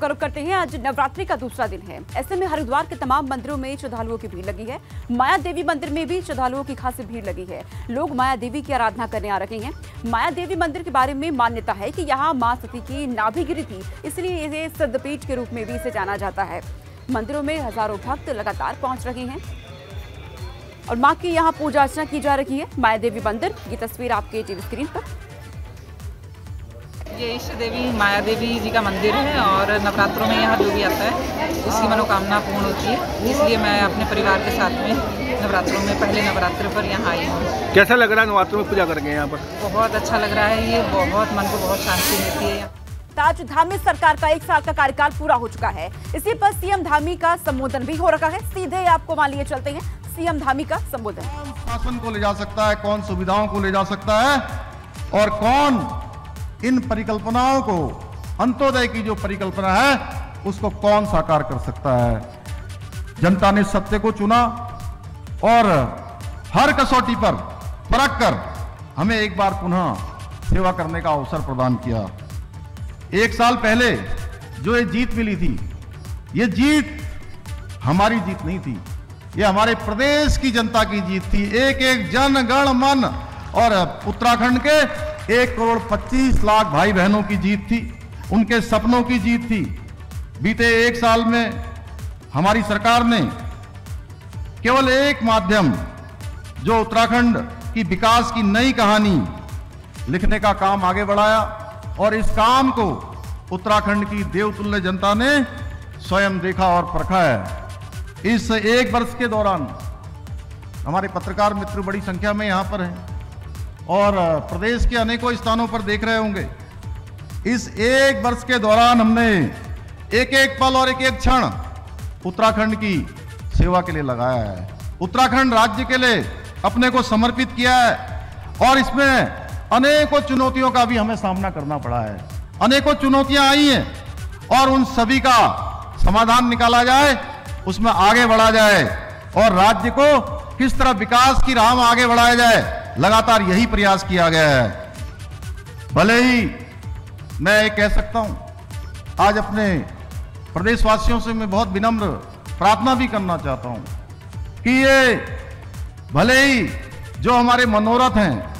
का रुख करते हैं। आज नवरात्रि का दूसरा दिन है। ऐसे में हरिद्वार के तमाम मंदिरों में श्रद्धालुओं की भीड़ लगी है। माया देवी मंदिर में भी श्रद्धालुओं की खासी भीड़ लगी है। लोग माया देवी की आराधना करने आ रहे हैं। माया देवी मंदिर के बारे में मान्यता है कि यहाँ मां सती की नाभि गिरी थी, इसलिए इसे सिद्धपीठ के रूप में भी इसे जाना जाता है। मंदिरों में हजारों भक्त लगातार पहुंच रहे हैं और मां की यहाँ पूजा अर्चना की जा रही है। माया देवी मंदिर, ये तस्वीर आपके टीवी स्क्रीन पर। ये इष्ट देवी माया देवी जी का मंदिर है और नवरात्रों में यहाँ जो भी आता है उसकी मनोकामना पूर्ण होती है। इसलिए मैं अपने परिवार के साथ में नवरात्रों में पहले नवरात्र पर यहाँ आई हूँ। कैसा लग रहा है नवरात्रों में पूजा करके यहाँ पर? बहुत अच्छा लग रहा है। ये बहुत मन को बहुत शांति मिलती है। ताज धामी सरकार का 1 साल का कार्यकाल पूरा हो चुका है। इसी पर सीएम धामी का संबोधन भी हो रखा है। सीधे आपको मान लिए चलते हैं सीएम धामी का संबोधन। कौन शासन को ले जा सकता है, कौन सुविधाओं को ले जा सकता है और कौन इन परिकल्पनाओं को, अंत्योदय की जो परिकल्पना है उसको कौन साकार कर सकता है। जनता ने सत्य को चुना और हर कसौटी पर परख कर हमें एक बार पुनः सेवा करने का अवसर प्रदान किया। 1 साल पहले जो ये जीत मिली थी, ये जीत हमारी जीत नहीं थी, ये हमारे प्रदेश की जनता की जीत थी। एक एक जन गण मन और उत्तराखंड के 1,25,00,000 भाई बहनों की जीत थी, उनके सपनों की जीत थी। बीते 1 साल में हमारी सरकार ने केवल एक माध्यम, जो उत्तराखंड की विकास की नई कहानी लिखने का काम आगे बढ़ाया और इस काम को उत्तराखंड की देवतुल्य जनता ने स्वयं देखा और परखा है। इस 1 वर्ष के दौरान हमारे पत्रकार मित्र बड़ी संख्या में यहाँ पर हैं और प्रदेश के अनेकों स्थानों पर देख रहे होंगे। इस 1 वर्ष के दौरान हमने एक एक पल और एक एक क्षण उत्तराखंड की सेवा के लिए लगाया है। उत्तराखंड राज्य के लिए अपने को समर्पित किया है और इसमें अनेकों चुनौतियों का भी हमें सामना करना पड़ा है। अनेकों चुनौतियां आई हैं और उन सभी का समाधान निकाला जाए, उसमें आगे बढ़ा जाए और राज्य को किस तरह विकास की राह में आगे बढ़ाया जाए, लगातार यही प्रयास किया गया है। भले ही मैं ये कह सकता हूं, आज अपने प्रदेशवासियों से मैं बहुत विनम्र प्रार्थना भी करना चाहता हूं कि ये भले ही जो हमारे मनोरथ हैं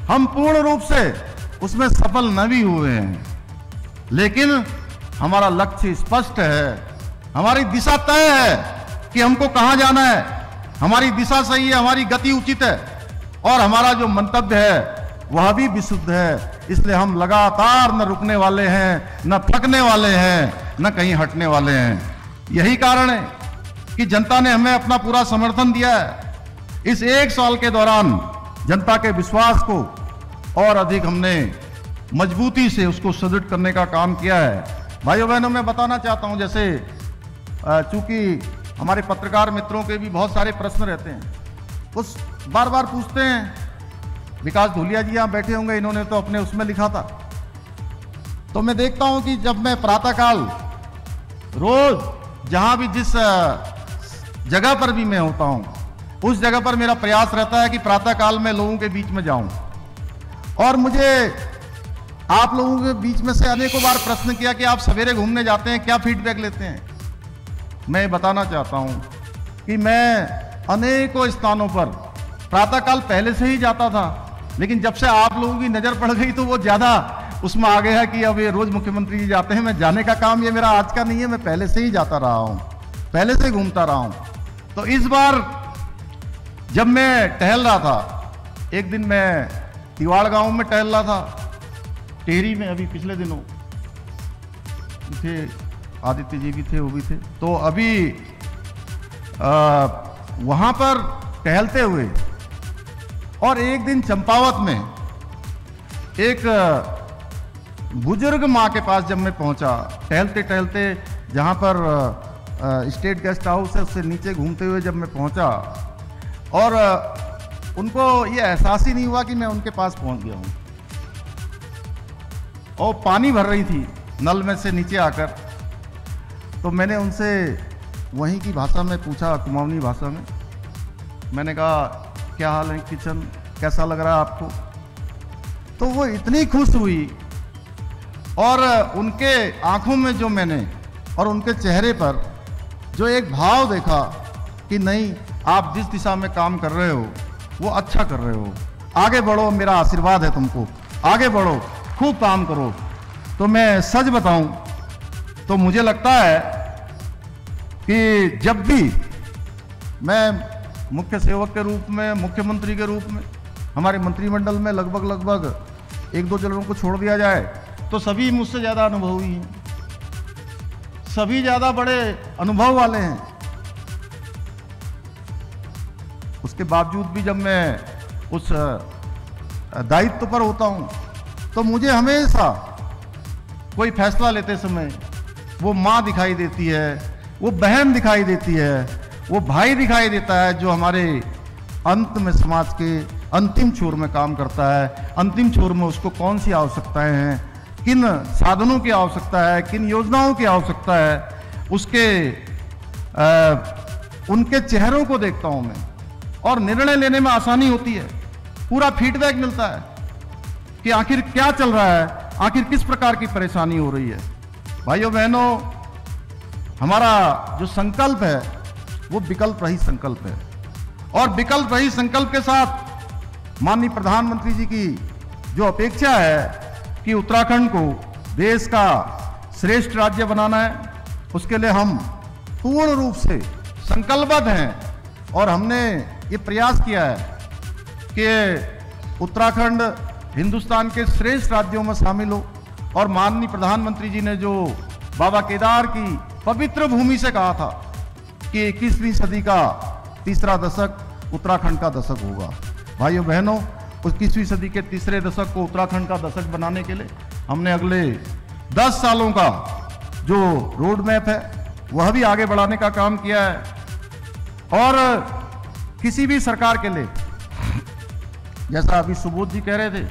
हम पूर्ण रूप से उसमें सफल न भी हुए हैं, लेकिन हमारा लक्ष्य स्पष्ट है, हमारी दिशा तय है कि हमको कहां जाना है। हमारी दिशा सही है, हमारी गति उचित है और हमारा जो मंतव्य है वह भी विशुद्ध है। इसलिए हम लगातार न रुकने वाले हैं, न थकने वाले हैं, न कहीं हटने वाले हैं। यही कारण है कि जनता ने हमें अपना पूरा समर्थन दिया है। इस 1 साल के दौरान जनता के विश्वास को और अधिक हमने मजबूती से उसको सुदृढ़ करने का काम किया है। भाइयों बहनों, मैं बताना चाहता हूं, जैसे चूंकि हमारे पत्रकार मित्रों के भी बहुत सारे प्रश्न रहते हैं, उस बार बार पूछते हैं। विकास धूलिया जी यहाँ बैठे होंगे, इन्होंने तो अपने उसमें लिखा था। तो मैं देखता हूं कि जब मैं प्रातःकाल रोज जहां भी जिस जगह पर भी मैं होता हूं, उस जगह पर मेरा प्रयास रहता है कि प्रातःकाल में लोगों के बीच में जाऊं। और मुझे आप लोगों के बीच में से अनेकों बार प्रश्न किया कि आप सवेरे घूमने जाते हैं, क्या फीडबैक लेते हैं। मैं बताना चाहता हूं कि मैं अनेकों स्थानों पर प्रातःकाल पहले से ही जाता था, लेकिन जब से आप लोगों की नजर पड़ गई तो वो ज्यादा उसमें आ गया कि अब ये रोज मुख्यमंत्री जी जाते हैं। मैं जाने का काम ये मेरा आज का नहीं है, मैं पहले से ही जाता रहा हूं, पहले से घूमता रहा हूं। तो इस बार जब मैं टहल रहा था, एक दिन मैं तिवाड़ गांव में टहल रहा था, टेहरी में, अभी पिछले दिनों थे, आदित्य जी भी थे, वो भी थे। तो अभी वहां पर टहलते हुए और एक दिन चंपावत में एक बुजुर्ग माँ के पास जब मैं पहुंचा, टहलते टहलते जहां पर स्टेट गेस्ट हाउस है उससे नीचे घूमते हुए जब मैं पहुंचा और उनको ये एहसास ही नहीं हुआ कि मैं उनके पास पहुंच गया हूं। और पानी भर रही थी नल में से नीचे आकर, तो मैंने उनसे वहीं की भाषा में पूछा, कुमाऊनी भाषा में। मैंने कहा, क्या हाल है किचन, कैसा लग रहा है आपको? तो वो इतनी खुश हुई और उनके आंखों में जो मैंने और उनके चेहरे पर जो एक भाव देखा कि नहीं, आप जिस दिशा में काम कर रहे हो वो अच्छा कर रहे हो, आगे बढ़ो, मेरा आशीर्वाद है तुमको, आगे बढ़ो, खूब काम करो। तो मैं सच बताऊं तो मुझे लगता है कि जब भी मैं मुख्य सेवक के रूप में, मुख्यमंत्री के रूप में, हमारे मंत्रिमंडल में लगभग 1-2 जनों को छोड़ दिया जाए तो सभी मुझसे ज़्यादा अनुभवी हैं, सभी ज़्यादा बड़े अनुभव वाले हैं। उसके बावजूद भी जब मैं उस दायित्व पर होता हूं तो मुझे हमेशा कोई फैसला लेते समय वो माँ दिखाई देती है, वो बहन दिखाई देती है, वो भाई दिखाई देता है जो हमारे अंत में समाज के अंतिम छोर में काम करता है। अंतिम छोर में उसको कौन सी आवश्यकताएं हैं, किन साधनों की आवश्यकता है, किन योजनाओं की आवश्यकता है, उसके उनके चेहरों को देखता हूं मैं और निर्णय लेने में आसानी होती है। पूरा फीडबैक मिलता है कि आखिर क्या चल रहा है, आखिर किस प्रकार की परेशानी हो रही है। भाइयों बहनों, हमारा जो संकल्प है वो विकल्प रहित संकल्प है और विकल्प रहित संकल्प के साथ माननीय प्रधानमंत्री जी की जो अपेक्षा है कि उत्तराखंड को देश का श्रेष्ठ राज्य बनाना है, उसके लिए हम पूर्ण रूप से संकल्पबद्ध हैं और हमने ये प्रयास किया है कि उत्तराखंड हिंदुस्तान के श्रेष्ठ राज्यों में शामिल हो। और माननीय प्रधानमंत्री जी ने जो बाबा केदार की पवित्र भूमि से कहा था कि 21वीं सदी का तीसरा दशक उत्तराखंड का दशक होगा। भाइयों बहनों, उस 21वीं सदी के तीसरे दशक को उत्तराखंड का दशक बनाने के लिए हमने अगले 10 सालों का जो रोड मैप है वह भी आगे बढ़ाने का काम किया है। और किसी भी सरकार के लिए, जैसा अभी सुबोध जी कह रहे थे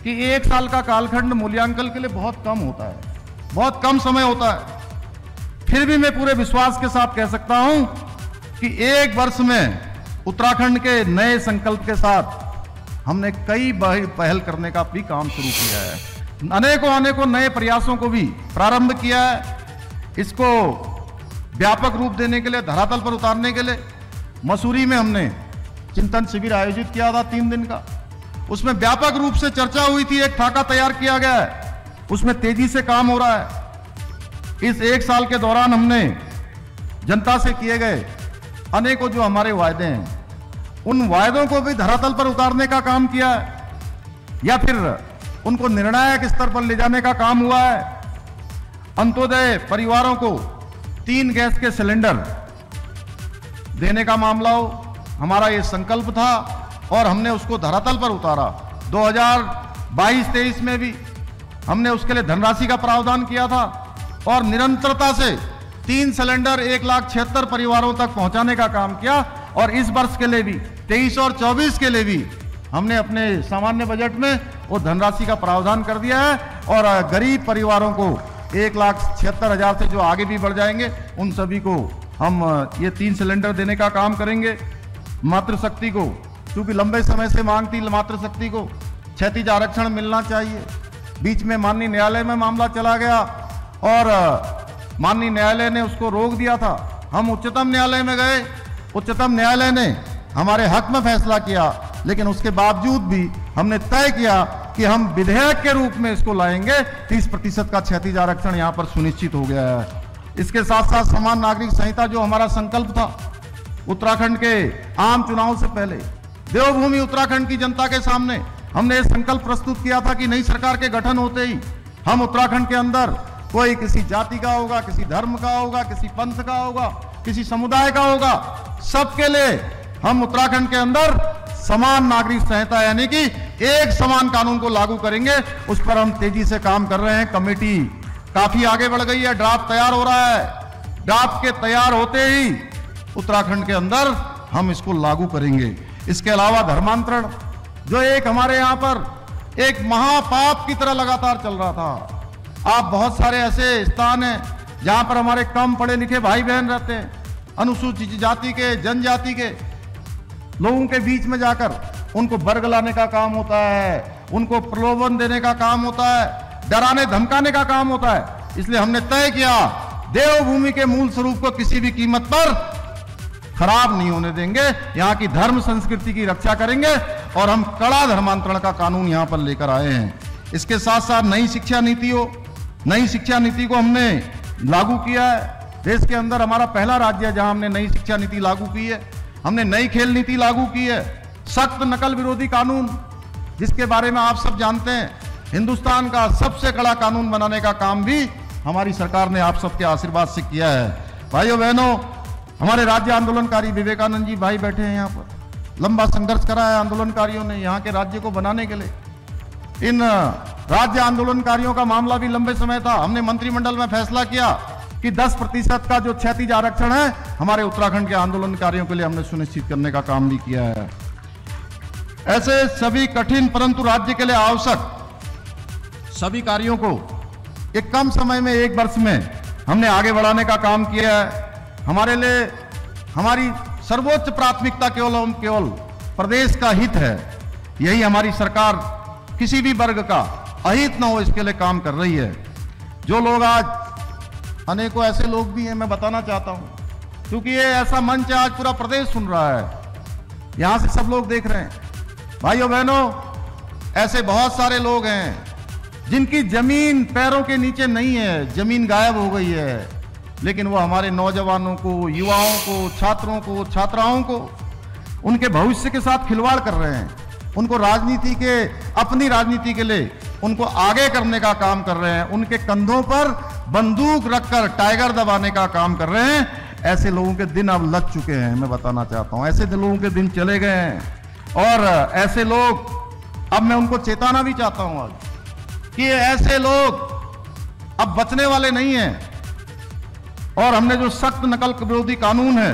कि 1 साल का कालखंड मूल्यांकन के लिए बहुत कम होता है, बहुत कम समय होता है, फिर भी मैं पूरे विश्वास के साथ कह सकता हूं कि 1 वर्ष में उत्तराखंड के नए संकल्प के साथ हमने कई पहल करने का भी काम शुरू किया है। अनेकों नए प्रयासों को भी प्रारंभ किया है। इसको व्यापक रूप देने के लिए, धरातल पर उतारने के लिए मसूरी में हमने चिंतन शिविर आयोजित किया था 3 दिन का। उसमें व्यापक रूप से चर्चा हुई थी, एक खाका तैयार किया गया है, उसमें तेजी से काम हो रहा है। इस 1 साल के दौरान हमने जनता से किए गए अनेकों जो हमारे वायदे हैं, उन वायदों को भी धरातल पर उतारने का काम किया है या फिर उनको निर्णायक स्तर पर ले जाने का काम हुआ है। अंत्योदय परिवारों को 3 गैस के सिलेंडर देने का मामला हो, हमारा ये संकल्प था और हमने उसको धरातल पर उतारा। 2022-23 में भी हमने उसके लिए धनराशि का प्रावधान किया था और निरंतरता से 3 सिलेंडर 1,76,000 परिवारों तक पहुंचाने का काम किया। और इस वर्ष के लिए भी 23 और 24 के लिए भी हमने अपने सामान्य बजट में वो धनराशि का प्रावधान कर दिया है और गरीब परिवारों को 1,76,000 से जो आगे भी बढ़ जाएंगे उन सभी को हम ये 3 सिलेंडर देने का काम करेंगे। मातृशक्ति को, क्योंकि लंबे समय से मांग थी मातृशक्ति को क्षैतिज आरक्षण मिलना चाहिए, बीच में माननीय न्यायालय में मामला चला गया और माननीय न्यायालय ने उसको रोक दिया था। हम उच्चतम न्यायालय में गए, उच्चतम न्यायालय ने हमारे हक में फैसला किया, लेकिन उसके बावजूद भी हमने तय किया कि हम विधेयक के रूप में इसको लाएंगे। 30% का क्षैतिज आरक्षण यहाँ पर सुनिश्चित हो गया है। इसके साथ साथ समान नागरिक संहिता जो हमारा संकल्प था, उत्तराखंड के आम चुनाव से पहले देवभूमि उत्तराखंड की जनता के सामने हमने ये संकल्प प्रस्तुत किया था कि नई सरकार के गठन होते ही हम उत्तराखंड के अंदर, कोई किसी जाति का होगा, किसी धर्म का होगा, किसी पंथ का होगा, किसी समुदाय का होगा, सबके लिए हम उत्तराखंड के अंदर समान नागरिक संहिता यानी कि एक समान कानून को लागू करेंगे। उस पर हम तेजी से काम कर रहे हैं। कमेटी काफी आगे बढ़ गई है, ड्राफ्ट तैयार हो रहा है। ड्राफ्ट के तैयार होते ही उत्तराखंड के अंदर हम इसको लागू करेंगे। इसके अलावा धर्मांतरण जो एक हमारे यहाँ पर एक महापाप की तरह लगातार चल रहा था। आप बहुत सारे ऐसे स्थान हैं जहां पर हमारे कम पढ़े लिखे भाई बहन रहते हैं, अनुसूचित जाति के, जनजाति के लोगों के बीच में जाकर उनको बरगलाने का काम होता है, उनको प्रलोभन देने का काम होता है, डराने धमकाने का काम होता है। इसलिए हमने तय किया देवभूमि के मूल स्वरूप को किसी भी कीमत पर खराब नहीं होने देंगे। यहाँ की धर्म संस्कृति की रक्षा करेंगे और हम कड़ा धर्मांतरण का कानून यहाँ पर लेकर आए हैं। इसके साथ साथ नई शिक्षा नीति को हमने लागू किया है। देश के अंदर हमारा पहला राज्य है जहां हमने नई शिक्षा नीति लागू की है। हमने नई खेल नीति लागू की है। सख्त नकल विरोधी कानून, जिसके बारे में आप सब जानते हैं, हिंदुस्तान का सबसे कड़ा कानून बनाने का काम भी हमारी सरकार ने आप सबके आशीर्वाद से किया है। भाइयों बहनों, हमारे राज्य आंदोलनकारी विवेकानंद जी भाई बैठे हैं यहाँ पर। लंबा संघर्ष करा है आंदोलनकारियों ने यहाँ के राज्य को बनाने के लिए। इन राज्य आंदोलनकारियों का मामला भी लंबे समय था। हमने मंत्रिमंडल में फैसला किया कि 10% का जो क्षैतिज आरक्षण है हमारे उत्तराखंड के आंदोलनकारियों के लिए हमने सुनिश्चित करने का काम भी किया है। ऐसे सभी कठिन परंतु राज्य के लिए आवश्यक सभी कार्यों को एक कम समय में, 1 वर्ष में हमने आगे बढ़ाने का काम किया है। हमारे लिए हमारी सर्वोच्च प्राथमिकता केवल प्रदेश का हित है। यही हमारी सरकार किसी भी वर्ग का अहित न हो इसके लिए काम कर रही है। जो लोग आज, अनेकों ऐसे लोग भी हैं, मैं बताना चाहता हूं, क्योंकि ये ऐसा मंच है, आज पूरा प्रदेश सुन रहा है, यहां से सब लोग देख रहे हैं। भाइयों बहनों, ऐसे बहुत सारे लोग हैं जिनकी जमीन पैरों के नीचे नहीं है, जमीन गायब हो गई है, लेकिन वो हमारे नौजवानों को, युवाओं को, छात्रों को, छात्राओं को, उनके भविष्य के साथ खिलवाड़ कर रहे हैं। उनको अपनी राजनीति के लिए उनको आगे करने का काम कर रहे हैं। उनके कंधों पर बंदूक रखकर टाइगर दबाने का काम कर रहे हैं। ऐसे लोगों के दिन अब लग चुके हैं, मैं बताना चाहता हूं। ऐसे लोगों के दिन चले गए हैं और ऐसे लोग, अब मैं उनको चेताना भी चाहता हूं आज कि ऐसे लोग अब बचने वाले नहीं हैं। और हमने जो सख्त नकल विरोधी कानून है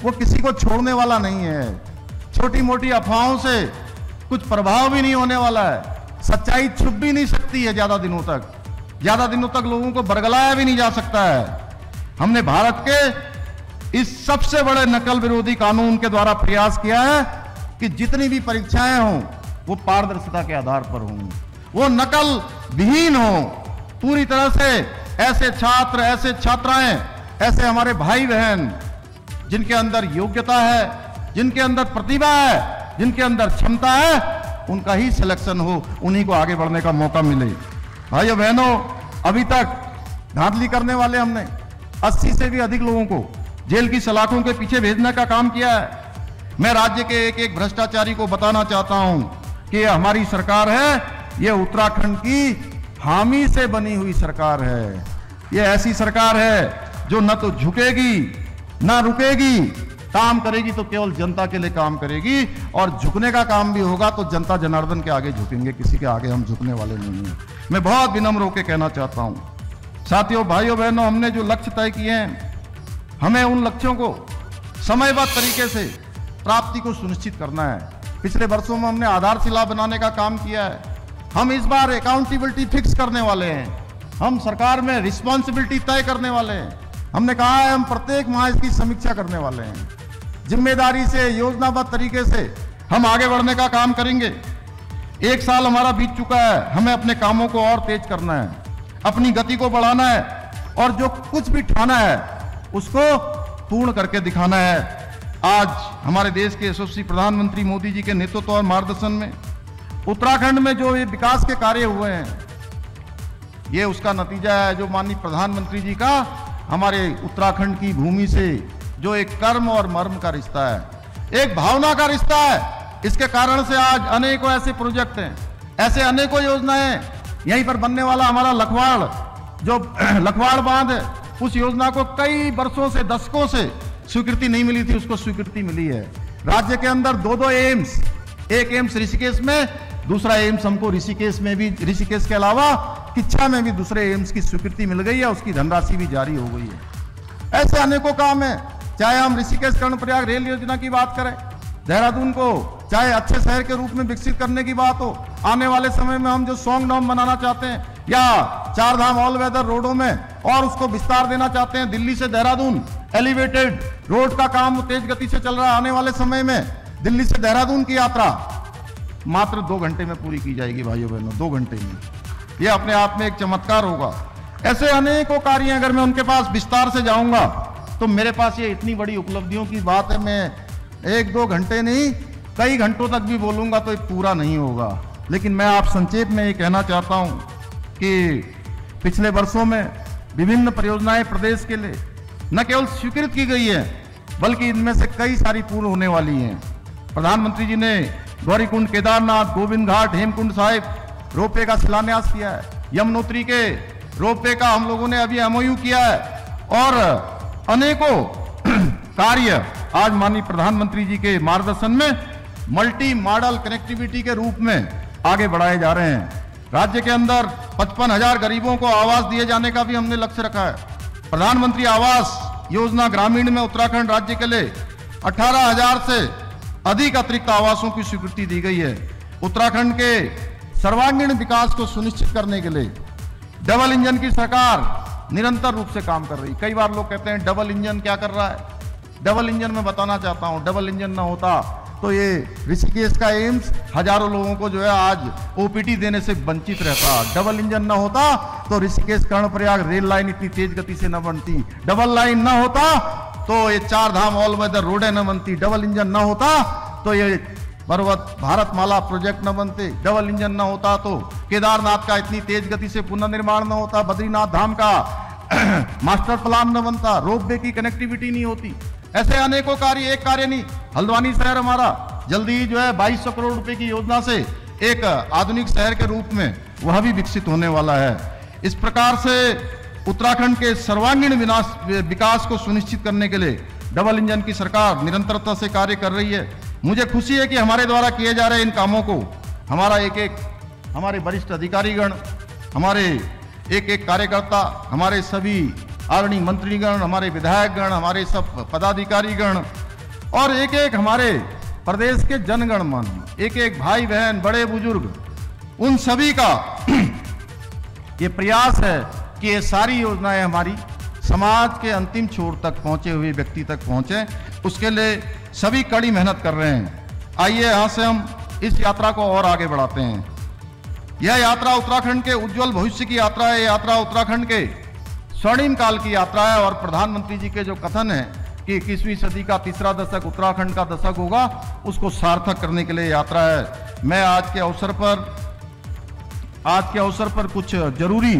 वो किसी को छोड़ने वाला नहीं है। छोटी मोटी अफवाहों से कुछ प्रभाव भी नहीं होने वाला है। सच्चाई छुप भी नहीं सकती है ज्यादा दिनों तक लोगों को बरगलाया भी नहीं जा सकता है। हमने भारत के इस सबसे बड़े नकल विरोधी कानून के द्वारा प्रयास किया है कि जितनी भी परीक्षाएं हों वो पारदर्शिता के आधार पर हों, वो नकल विहीन हो पूरी तरह से। ऐसे छात्र, ऐसे छात्राएं, ऐसे हमारे भाई बहन जिनके अंदर योग्यता है, जिनके अंदर प्रतिभा है, जिनके अंदर क्षमता है, उनका ही सिलेक्शन हो, उन्हीं को आगे बढ़ने का मौका मिले। भाइयों बहनों, अभी तक धांधली करने वाले हमने 80 से भी अधिक लोगों को जेल की सलाखों के पीछे भेजने का काम किया है। मैं राज्य के एक एक भ्रष्टाचारी को बताना चाहता हूं कि यह हमारी सरकार है, यह उत्तराखंड की हामी से बनी हुई सरकार है। यह ऐसी सरकार है जो न तो झुकेगी न रुकेगी, काम करेगी तो केवल जनता के लिए काम करेगी, और झुकने का काम भी होगा तो जनता जनार्दन के आगे झुकेंगे, किसी के आगे हम झुकने वाले नहीं हैं। मैं बहुत विनम्र होकर कहना चाहता हूं। साथियों, भाइयों बहनों, हमने जो लक्ष्य तय किए हैं, हमें उन लक्ष्यों को समयबद्ध तरीके से प्राप्ति को सुनिश्चित करना है। पिछले वर्षों में हमने आधारशिला बनाने का काम किया है। हम इस बार अकाउंटेबिलिटी फिक्स करने वाले हैं। हम सरकार में रिस्पॉन्सिबिलिटी तय करने वाले हैं। हमने कहा है हम प्रत्येक माह इसकी समीक्षा करने वाले हैं। जिम्मेदारी से, योजनाबद्ध तरीके से हम आगे बढ़ने का काम करेंगे। 1 साल हमारा बीत चुका है, हमें अपने कामों को और तेज करना है, अपनी गति को बढ़ाना है, और जो कुछ भी ठाना है उसको पूर्ण करके दिखाना है। आज हमारे देश के यशस्वी प्रधानमंत्री मोदी जी के नेतृत्व और मार्गदर्शन में उत्तराखंड में जो ये विकास के कार्य हुए हैं, ये उसका नतीजा है। जो माननीय प्रधानमंत्री जी का हमारे उत्तराखंड की भूमि से जो एक कर्म और मर्म का रिश्ता है, एक भावना का रिश्ता है, इसके कारण से आज अनेकों ऐसे प्रोजेक्ट हैं, ऐसे अनेकों योजनाएं। यहीं पर बनने वाला हमारा लखवाड़, जो लखवाड़ बांध है, उस योजना को कई वर्षों से, दशकों से स्वीकृति नहीं मिली थी, उसको स्वीकृति मिली है। राज्य के अंदर 2 एम्स, एक एम्स ऋषिकेश में, दूसरा एम्स हमको ऋषिकेश में भी, ऋषिकेश के अलावा किच्छा में भी दूसरे एम्स की स्वीकृति मिल गई है, उसकी धनराशि भी जारी हो गई है। ऐसे अनेकों काम है, चाहे हम ऋषिकेश कर्णप्रयाग रेल योजना की बात करें, देहरादून को चाहे अच्छे शहर के रूप में विकसित करने की बात हो, आने वाले समय में हम जो सॉन्ग डॉम बनाना चाहते हैं, या 4 धाम ऑल वेदर रोडों में और उसको विस्तार देना चाहते हैं, दिल्ली से देहरादून एलिवेटेड रोड का काम तेज गति से चल रहा है। आने वाले समय में दिल्ली से देहरादून की यात्रा मात्र 2 घंटे में पूरी की जाएगी। भाइयों बहनों, 2 घंटे में, यह अपने आप में एक चमत्कार होगा। ऐसे अनेकों कार्य, अगर मैं उनके पास विस्तार से जाऊंगा तो मेरे पास ये इतनी बड़ी उपलब्धियों की बात है, मैं 1-2 घंटे नहीं कई घंटों तक भी बोलूंगा तो ये पूरा नहीं होगा। लेकिन मैं आप संक्षेप में ये कहना चाहता हूं कि पिछले वर्षों में विभिन्न परियोजनाएं प्रदेश के लिए न केवल स्वीकृत की गई है बल्कि इनमें से कई सारी पूर्ण होने वाली हैं। प्रधानमंत्री जी ने गौरीकुंड, केदारनाथ, गोविंद घाट, हेमकुंड साहिब रोपवे का शिलान्यास किया है। यमुनोत्री के रोपवे का हम लोगों ने अभी MOU किया है और अनेकों कार्य आज माननीय प्रधानमंत्री जी के मार्गदर्शन में मल्टी मॉडल कनेक्टिविटी के रूप में आगे बढ़ाए जा रहे हैं। राज्य के अंदर 55,000 गरीबों को आवास दिए जाने का भी हमने लक्ष्य रखा है। प्रधानमंत्री आवास योजना ग्रामीण में उत्तराखंड राज्य के लिए 18,000 से अधिक अतिरिक्त आवासों की स्वीकृति दी गई है। उत्तराखंड के सर्वांगीण विकास को सुनिश्चित करने के लिए डबल इंजन की सरकार निरंतर रूप से काम कर रही। कई बार लोग कहते हैं डबल इंजन क्या कर रहा है। डबल इंजन में बताना चाहता हूं, डबल इंजन ना होता तो ये ऋषिकेश का एम्स हजारों लोगों को जो है आज OPD देने से वंचित रहता। डबल इंजन ना होता तो ऋषिकेश कर्णप्रयाग रेल लाइन इतनी तेज गति से न बनती। डबल लाइन ना होता तो ये 4 धाम ऑल वेदर रोडें न बनती। डबल इंजन ना होता तो ये पर्वत भारतमाला प्रोजेक्ट न बनते। डबल इंजन न होता तो केदारनाथ का इतनी तेज गति से पुनर्निर्माण न होता। बद्रीनाथ धाम का मास्टर प्लान न बनता। रोपवे की कनेक्टिविटी नहीं होती। ऐसे अनेकों कार्य, एक कार्य नहीं। हल्द्वानी शहर हमारा जल्दी ही जो है 2200 करोड़ रुपए की योजना से एक आधुनिक शहर के रूप में वह भी विकसित होने वाला है। इस प्रकार से उत्तराखंड के सर्वांगीण विकास को सुनिश्चित करने के लिए डबल इंजन की सरकार निरंतरता से कार्य कर रही है। मुझे खुशी है कि हमारे द्वारा किए जा रहे इन कामों को हमारा हमारे वरिष्ठ अधिकारीगण, हमारे एक कार्यकर्ता, हमारे सभी आदरणीय मंत्रीगण, हमारे विधायकगण, हमारे सब पदाधिकारीगण और एक हमारे प्रदेश के जनगणमन, एक भाई बहन, बड़े बुजुर्ग, उन सभी का ये प्रयास है कि ये सारी योजनाएं हमारी समाज के अंतिम छोर तक पहुंचे हुए व्यक्ति तक पहुंचे। उसके लिए सभी कड़ी मेहनत कर रहे हैं। आइए यहां से हम इस यात्रा को और आगे बढ़ाते हैं। यह यात्रा उत्तराखंड के उज्जवल भविष्य की यात्रा है। यात्रा उत्तराखंड के स्वर्णिम काल की यात्रा है और प्रधानमंत्री जी के जो कथन है कि 21वीं सदी का तीसरा दशक उत्तराखंड का दशक होगा, उसको सार्थक करने के लिए यात्रा है। मैं आज के अवसर पर कुछ जरूरी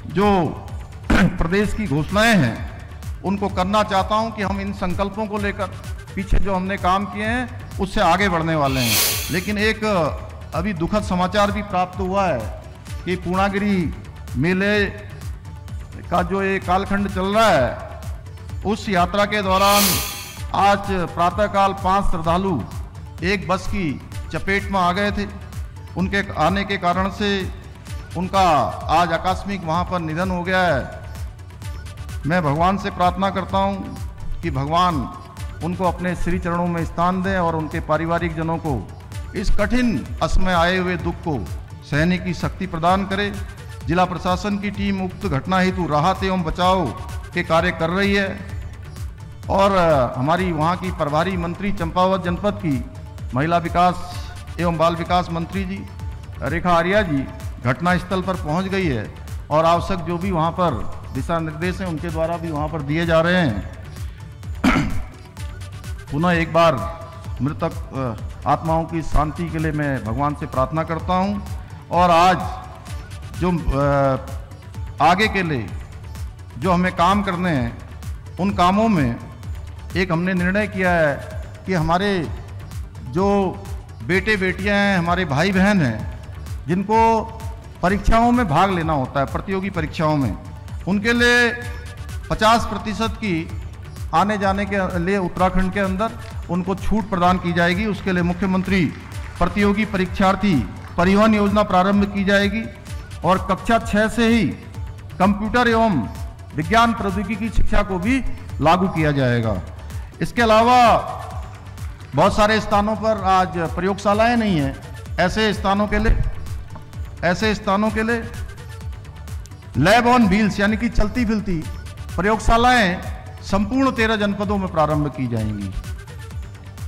जो प्रदेश की घोषणाएं हैं उनको करना चाहता हूं कि हम इन संकल्पों को लेकर पीछे जो हमने काम किए हैं उससे आगे बढ़ने वाले हैं। लेकिन एक अभी दुखद समाचार भी प्राप्त हुआ है कि पूर्णागिरी मेले का जो ये कालखंड चल रहा है, उस यात्रा के दौरान आज प्रातःकाल 5 श्रद्धालु एक बस की चपेट में आ गए थे। उनके आने के कारण से उनका आज आकस्मिक वहाँ पर निधन हो गया है। मैं भगवान से प्रार्थना करता हूँ कि भगवान उनको अपने श्री चरणों में स्थान दें और उनके पारिवारिक जनों को इस कठिन असमय आए हुए दुख को सहने की शक्ति प्रदान करे। जिला प्रशासन की टीम उक्त घटना हेतु राहत एवं बचाव के कार्य कर रही है और हमारी वहाँ की प्रभारी मंत्री चंपावत जनपद की महिला विकास एवं बाल विकास मंत्री जी रेखा आर्या जी घटनास्थल पर पहुँच गई है और आवश्यक जो भी वहाँ पर दिशा निर्देश हैं उनके द्वारा भी वहाँ पर दिए जा रहे हैं। पुनः एक बार मृतक आत्माओं की शांति के लिए मैं भगवान से प्रार्थना करता हूँ और आज जो आगे के लिए जो हमें काम करने हैं उन कामों में एक हमने निर्णय किया है कि हमारे जो बेटे बेटियां हैं, हमारे भाई बहन हैं, जिनको परीक्षाओं में भाग लेना होता है, प्रतियोगी परीक्षाओं में, उनके लिए 50% की आने जाने के लिए उत्तराखंड के अंदर उनको छूट प्रदान की जाएगी। उसके लिए मुख्यमंत्री प्रतियोगी परीक्षार्थी परिवहन योजना प्रारंभ की जाएगी और कक्षा 6 से ही कंप्यूटर एवं विज्ञान प्रौद्योगिकी शिक्षा को भी लागू किया जाएगा। इसके अलावा बहुत सारे स्थानों पर आज प्रयोगशालाएं नहीं हैं। ऐसे स्थानों के लिए लैब ऑन व्हील्स यानी कि चलती फिरती प्रयोगशालाएं संपूर्ण 13 जनपदों में प्रारंभ की जाएंगी।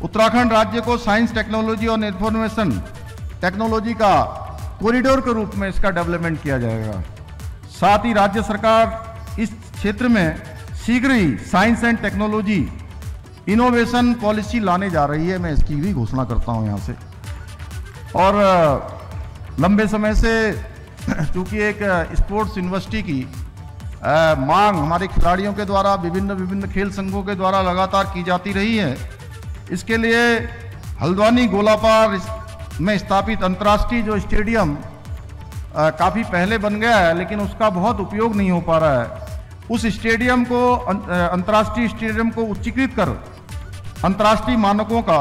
उत्तराखंड राज्य को साइंस, टेक्नोलॉजी और इंफॉर्मेशन टेक्नोलॉजी का कॉरिडोर के रूप में इसका डेवलपमेंट किया जाएगा। साथ ही राज्य सरकार इस क्षेत्र में शीघ्र ही science and technology innovation policy लाने जा रही है। मैं इसकी भी घोषणा करता हूं यहाँ से। और लंबे समय से चूंकि एक स्पोर्ट्स यूनिवर्सिटी की मांग हमारे खिलाड़ियों के द्वारा विभिन्न खेल संघों के द्वारा लगातार की जाती रही है, इसके लिए हल्द्वानी गोलापार में स्थापित अंतर्राष्ट्रीय जो स्टेडियम काफ़ी पहले बन गया है, लेकिन उसका बहुत उपयोग नहीं हो पा रहा है। उस स्टेडियम को अंतर्राष्ट्रीय स्टेडियम को उच्चीकृत कर अंतर्राष्ट्रीय मानकों का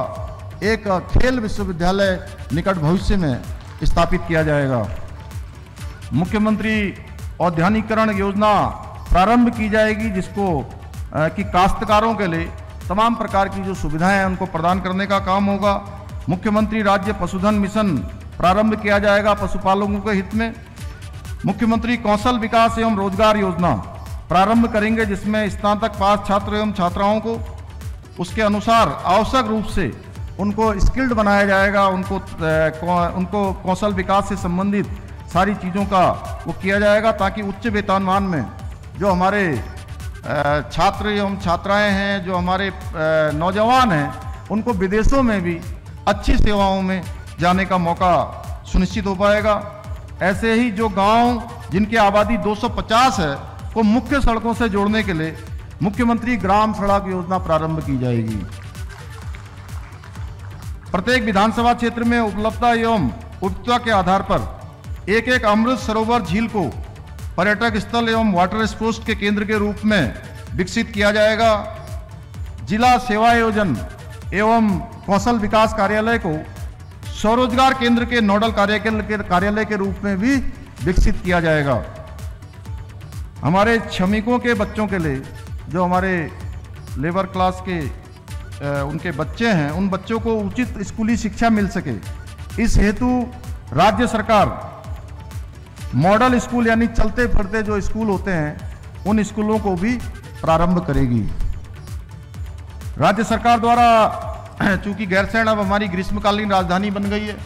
एक खेल विश्वविद्यालय निकट भविष्य में स्थापित किया जाएगा। मुख्यमंत्री औद्यानिकीकरण योजना प्रारंभ की जाएगी, जिसको कि काश्तकारों के लिए तमाम प्रकार की जो सुविधाएं हैं उनको प्रदान करने का काम होगा। मुख्यमंत्री राज्य पशुधन मिशन प्रारंभ किया जाएगा पशुपालकों के हित में। मुख्यमंत्री कौशल विकास एवं रोजगार योजना प्रारंभ करेंगे, जिसमें स्नातक पास छात्र एवं छात्राओं को उसके अनुसार आवश्यक रूप से उनको स्किल्ड बनाया जाएगा, उनको कौशल विकास से संबंधित सारी चीज़ों का वो किया जाएगा, ताकि उच्च वेतनमान में जो हमारे छात्र एवं छात्राएं हैं, जो हमारे नौजवान हैं, उनको विदेशों में भी अच्छी सेवाओं में जाने का मौका सुनिश्चित हो पाएगा। ऐसे ही जो गांव जिनकी आबादी 250 है को मुख्य सड़कों से जोड़ने के लिए मुख्यमंत्री ग्राम सड़क योजना प्रारंभ की जाएगी। प्रत्येक विधानसभा क्षेत्र में उपलब्धता एवं उपयुक्तता के आधार पर एक एक अमृत सरोवर झील को पर्यटक स्थल एवं वाटर स्पोर्ट्स के केंद्र के रूप में विकसित किया जाएगा। जिला सेवा आयोजन एवं कौशल विकास कार्यालय को स्वरोजगार केंद्र के नोडल कार्यालय के रूप में भी विकसित किया जाएगा। हमारे श्रमिकों के बच्चों के लिए, जो हमारे लेबर क्लास के उनके बच्चे हैं, उन बच्चों को उचित स्कूली शिक्षा मिल सके, इस हेतु राज्य सरकार मॉडल स्कूल यानी चलते फिरते जो स्कूल होते हैं उन स्कूलों को भी प्रारंभ करेगी। राज्य सरकार द्वारा चूंकि गैरसैंण अब हमारी ग्रीष्मकालीन राजधानी बन गई है,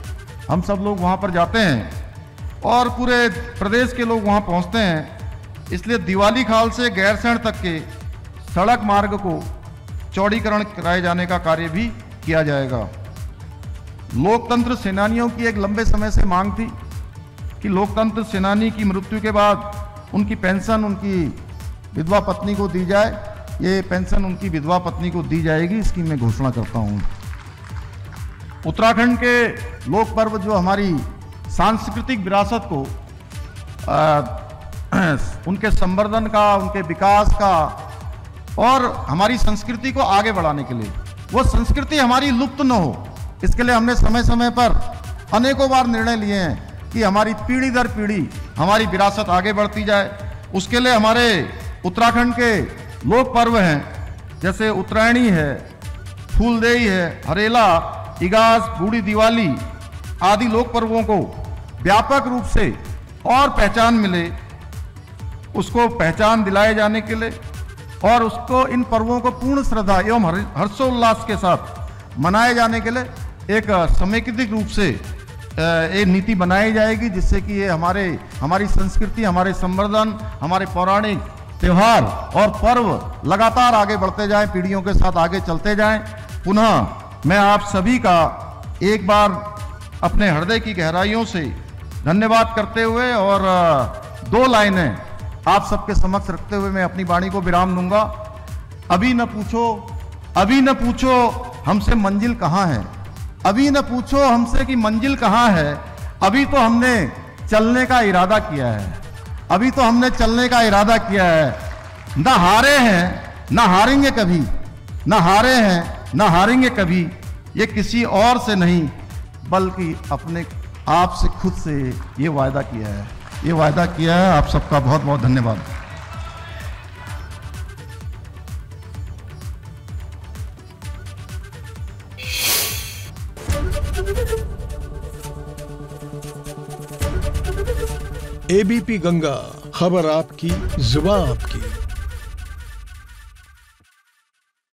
हम सब लोग वहां पर जाते हैं और पूरे प्रदेश के लोग वहां पहुंचते हैं, इसलिए दिवाली खाल से गैरसैंण तक के सड़क मार्ग को चौड़ीकरण कराए जाने का कार्य भी किया जाएगा। लोकतंत्र सेनानियों की एक लंबे समय से मांग थी कि लोकतंत्र सेनानी की मृत्यु के बाद उनकी पेंशन उनकी विधवा पत्नी को दी जाए। ये पेंशन उनकी विधवा पत्नी को दी जाएगी, इसकी मैं घोषणा करता हूँ। उत्तराखंड के लोक पर्व जो हमारी सांस्कृतिक विरासत को उनके संवर्धन का, उनके विकास का और हमारी संस्कृति को आगे बढ़ाने के लिए, वो संस्कृति हमारी लुप्त न हो, इसके लिए हमने समय समय पर अनेकों बार निर्णय लिए हैं कि हमारी पीढ़ी दर पीढ़ी हमारी विरासत आगे बढ़ती जाए। उसके लिए हमारे उत्तराखंड के लोक पर्व हैं, जैसे उत्तरायणी है, फूलदेई है, हरेला, इगास, बूढ़ी दिवाली आदि लोक पर्वों को व्यापक रूप से और पहचान मिले, उसको पहचान दिलाए जाने के लिए और उसको इन पर्वों को पूर्ण श्रद्धा एवं हर्षोल्लास के साथ मनाए जाने के लिए एक समेकित रूप से एक नीति बनाई जाएगी, जिससे कि ये हमारी संस्कृति, हमारे संवर्धन, हमारे पौराणिक त्यौहार और पर्व लगातार आगे बढ़ते जाएं, पीढ़ियों के साथ आगे चलते जाएं। पुनः मैं आप सभी का एक बार अपने हृदय की गहराइयों से धन्यवाद करते हुए और 2 लाइनें आप सबके समक्ष रखते हुए मैं अपनी वाणी को विराम दूंगा। अभी न पूछो हमसे मंजिल कहाँ है, अभी न पूछो हमसे कि मंजिल कहाँ है, अभी तो हमने चलने का इरादा किया है, अभी तो हमने चलने का इरादा किया है। ना हारे हैं ना हारेंगे कभी, ना हारे हैं ना हारेंगे कभी, ये किसी और से नहीं बल्कि अपने आप से खुद से ये वायदा किया है, ये वायदा किया है। आप सबका बहुत बहुत धन्यवाद। एबीपी गंगा, खबर आपकी, जुबान आपकी।